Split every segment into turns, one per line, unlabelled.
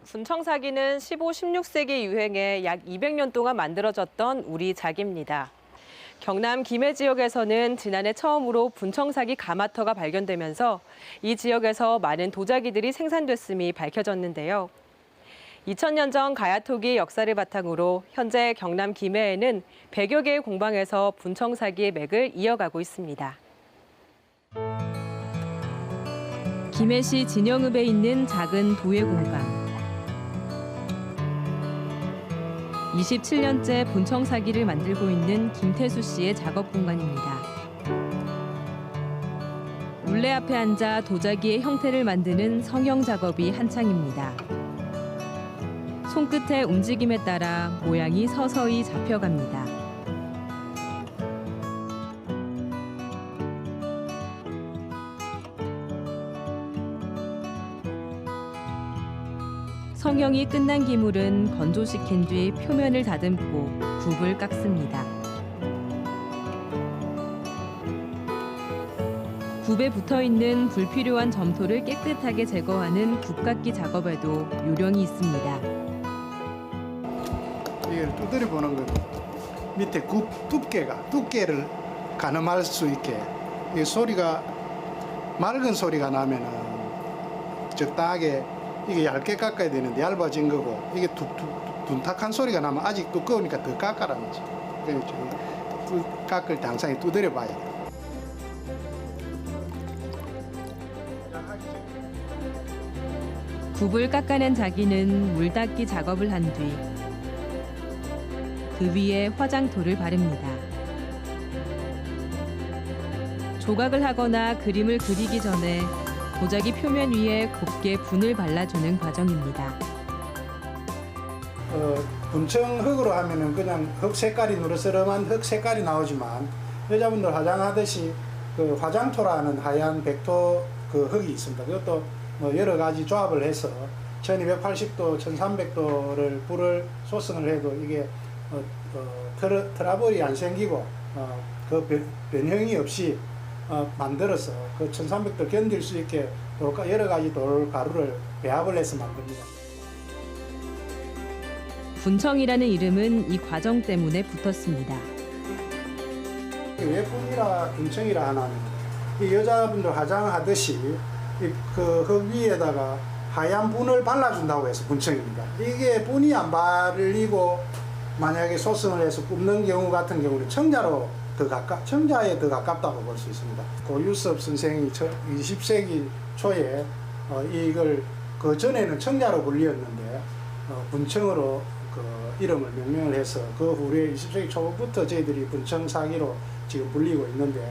분청사기는 15, 16세기 유행에 약 200년 동안 만들어졌던 우리 작입니다. 경남 김해 지역에서는 지난해 처음으로 분청사기 가마터가 발견되면서 이 지역에서 많은 도자기들이 생산됐음이 밝혀졌는데요. 2000년 전 가야토기의 역사를 바탕으로 현재 경남 김해에는 100여 개의 공방에서 분청사기의 맥을 이어가고 있습니다. 김해시 진영읍에 있는 작은 도예 공방. 27년째 분청사기를 만들고 있는 김태수 씨의 작업 공간입니다. 물레 앞에 앉아 도자기의 형태를 만드는 성형 작업이 한창입니다. 손끝의 움직임에 따라 모양이 서서히 잡혀갑니다. 성형이 끝난 기물은 건조시킨 뒤 표면을 다듬고 굽을 깎습니다. 굽에 붙어있는 불필요한 점토를 깨끗하게 제거하는 굽깎기 작업에도 요령이 있습니다.
이걸 두드려 보는 건 밑에 굽 두께를 가늠할 수 있게 이 소리가 맑은 소리가 나면은 적당하게 이게 얇게 깎아야 되는데 얇아진 거고 이게 둔탁한 소리가 나면 아직 두꺼우니까 더 깎아라는 거지. 그래서 깎을 때 항상 두드려 봐야 돼.
굽을 깎아낸 자기는 물 닦기 작업을 한 뒤 그 위에 화장토를 바릅니다. 조각을 하거나 그림을 그리기 전에 도자기 표면 위에 곱게 분을 발라주는 과정입니다.
분청흙으로 하면은 그냥 흙 색깔이 누르스름한 흙 색깔이 나오지만 여자분들 화장하듯이 그 화장토라는 하얀 백토 그 흙이 있습니다. 그것도 뭐 여러 가지 조합을 해서 1280도, 1300도를 불을 소승을 해도 이게 트러블이 안 생기고 그 변형이 없이 만들어서 그 1300도 견딜 수 있게 여러 가지 돌 가루를 배합을 해서 만듭니다.
분청이라는 이름은 이 과정 때문에 붙었습니다.
왜 분청이라 하냐면 이 여자분들 화장하듯이 그 흙 위에다가 하얀 분을 발라준다고 해서 분청입니다. 이게 분이 안 바르고 만약에 소승을 해서 굽는 경우 같은 경우는 청자에 더 가깝다고 볼 수 있습니다. 고유섭 선생이 20세기 초에 이걸 그 전에는 청자로 불리었는데 분청으로 그 이름을 명명을 해서 그 후에 20세기 초부터 저희들이 분청사기로 지금 불리고 있는데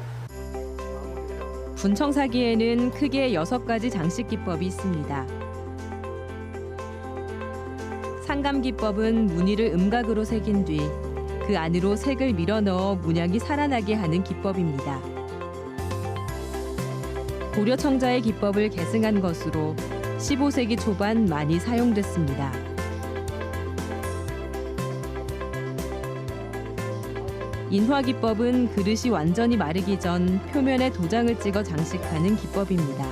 분청사기에는 크게 6가지 장식 기법이 있습니다. 상감 기법은 무늬를 음각으로 새긴 뒤 그 안으로 색을 밀어넣어 문양이 살아나게 하는 기법입니다. 고려 청자의 기법을 계승한 것으로 15세기 초반 많이 사용됐습니다. 인화 기법은 그릇이 완전히 마르기 전 표면에 도장을 찍어 장식하는 기법입니다.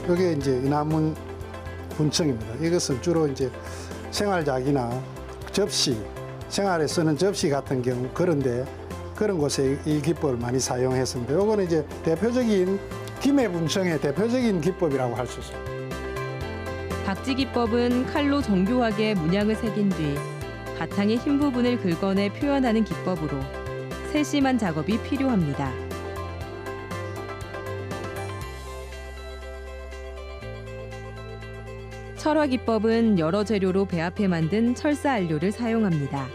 이게 이제 은하문 분청입니다. 이것은 주로 이제 생활작이나 접시, 생활에 쓰는 접시 같은 경우 그런데 그런 곳에 이 기법을 많이 사용했습니다. 이거는 이제 대표적인 김해 분청의 대표적인 기법이라고 할 수 있습니다.
박지 기법은 칼로 정교하게 문양을 새긴 뒤 바탕의 흰 부분을 긁어내 표현하는 기법으로 세심한 작업이 필요합니다. 철화 기법은 여러 재료로 배합해 만든 철사 안료를 사용합니다.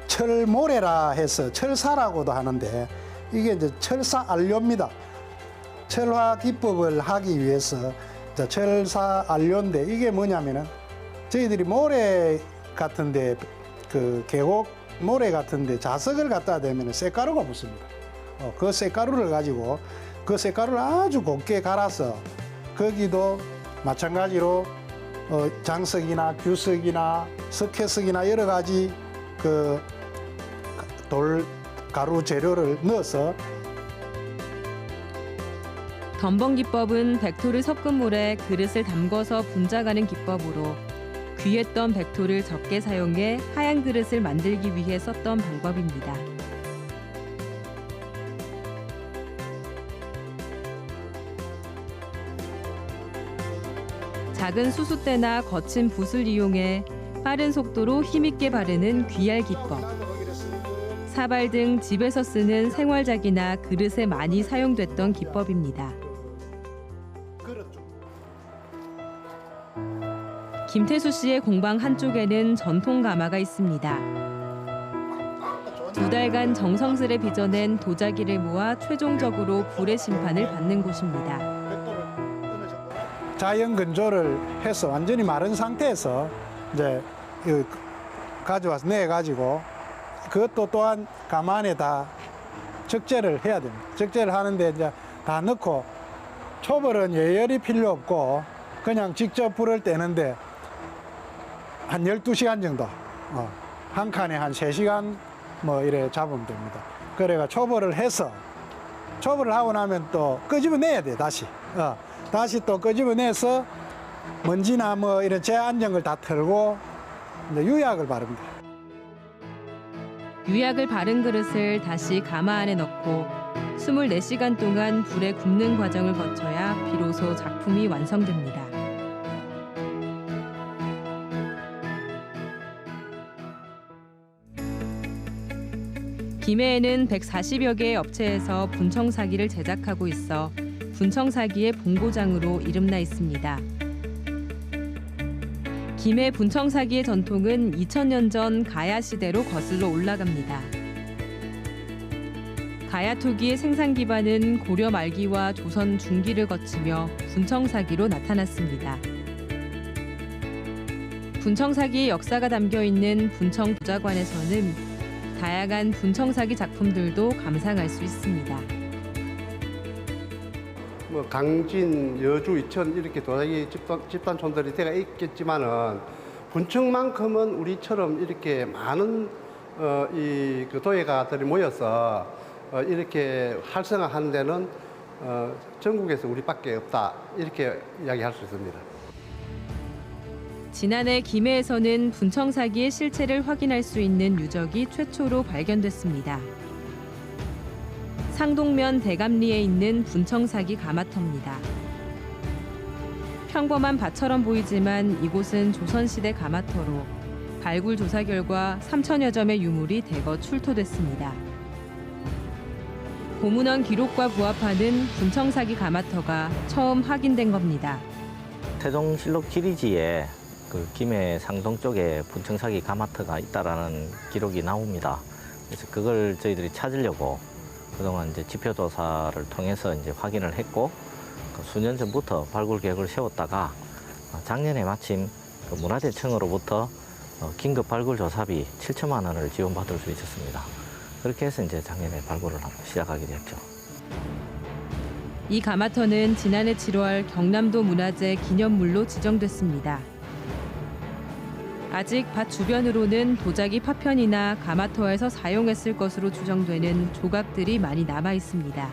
철모래라 해서 철사라고도 하는데 이게 이제 철사 안료입니다. 철화 기법을 하기 위해서 철사 안료인데 이게 뭐냐면은 저희들이 모래 같은데 그 계곡 모래 같은데 자석을 갖다 대면 쇳가루가 붙습니다. 그 쇳가루를 가지고 그 쇳가루를 아주 곱게 갈아서 거기도 마찬가지로 장석이나 규석이나 석회석이나 여러 가지 그 돌 가루 재료를 넣어서
덤벙 기법은 백토를 섞은 물에 그릇을 담궈서 분자가는 기법으로 귀했던 백토를 적게 사용해 하얀 그릇을 만들기 위해 썼던 방법입니다. 작은 수숫대나 거친 붓을 이용해 빠른 속도로 힘있게 바르는 귀얄 기법. 사발 등 집에서 쓰는 생활작이나 그릇에 많이 사용됐던 기법입니다. 김태수 씨의 공방 한쪽에는 전통 가마가 있습니다. 2달간 정성스레 빚어낸 도자기를 모아 최종적으로 불의 심판을 받는 곳입니다.
자연 건조를 해서 완전히 마른 상태에서 이제 가져와서 내가지고 그것도 또한 가만에 다 적재를 해야 됩니다. 적재를 하는데 이제 다 넣고 초벌은 예열이 필요 없고 그냥 직접 불을 떼는데 한 12시간 정도 한 칸에 한 3시간 뭐 이래 잡으면 됩니다. 그래가 초벌을 해서 초벌을 하고 나면 또 끄집어내야 돼 다시. 다시 또 끄집어내서 먼지나 뭐 이런 제한적인 걸 다 털고 이제 유약을 바릅니다.
유약을 바른 그릇을 다시 가마 안에 넣고 24시간 동안 불에 굽는 과정을 거쳐야 비로소 작품이 완성됩니다. 김해에는 140여 개의 업체에서 분청사기를 제작하고 있어 분청사기의 본고장으로 이름나 있습니다. 김해 분청사기의 전통은 2000년 전 가야 시대로 거슬러 올라갑니다. 가야 토기의 생산 기반은 고려 말기와 조선 중기를 거치며 분청사기로 나타났습니다. 분청사기의 역사가 담겨 있는 분청도자관에서는 다양한 분청사기 작품들도 감상할 수 있습니다.
뭐 강진, 여주, 이천 이렇게 도자기 집단촌들이 되어 있겠지만은 분청만큼은 우리처럼 이렇게 많은 그 도예가들이 모여서 이렇게 활성화하는 데는 전국에서 우리밖에 없다 이렇게 이야기할 수 있습니다.
지난해 김해에서는 분청사기의 실체를 확인할 수 있는 유적이 최초로 발견됐습니다. 상동면 대감리에 있는 분청사기 가마터입니다. 평범한 밭처럼 보이지만 이곳은 조선시대 가마터로 발굴 조사 결과 3천여 점의 유물이 대거 출토됐습니다. 고문원 기록과 부합하는 분청사기 가마터가 처음 확인된 겁니다.
세종실록 지리지에 그 김해 상동 쪽에 분청사기 가마터가 있다라는 기록이 나옵니다. 그래서 그걸 저희들이 찾으려고 그동안 이제 지표조사를 통해서 이제 확인을 했고 수년 전부터 발굴 계획을 세웠다가 작년에 마침 그 문화재청으로부터 긴급 발굴 조사비 7천만 원을 지원받을 수 있었습니다. 그렇게 해서 이제 작년에 발굴을 시작하게 됐죠.
이 가마터는 지난해 7월 경남도 문화재 기념물로 지정됐습니다. 아직 밭 주변으로는 도자기 파편이나 가마터에서 사용했을 것으로 추정되는 조각들이 많이 남아 있습니다.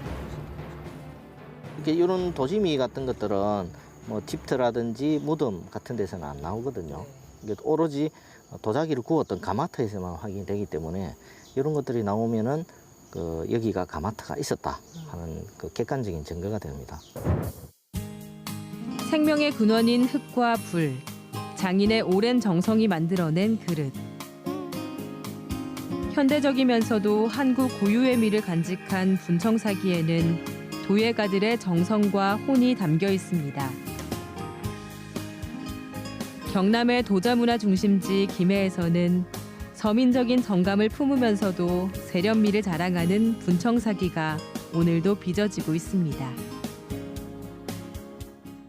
이런 도지미 같은 것들은 뭐 집터라든지 무덤 같은 데서는 안 나오거든요. 이게 오로지 도자기를 구웠던 가마터에서만 확인이 되기 때문에 이런 것들이 나오면은 그 여기가 가마터가 있었다 하는 그 객관적인 증거가 됩니다.
생명의 근원인 흙과 불, 장인의 오랜 정성이 만들어낸 그릇. 현대적이면서도 한국 고유의 미를 간직한 분청사기에는 도예가들의 정성과 혼이 담겨 있습니다. 경남의 도자문화 중심지 김해에서는 서민적인 정감을 품으면서도 세련미를 자랑하는 분청사기가 오늘도 빚어지고 있습니다.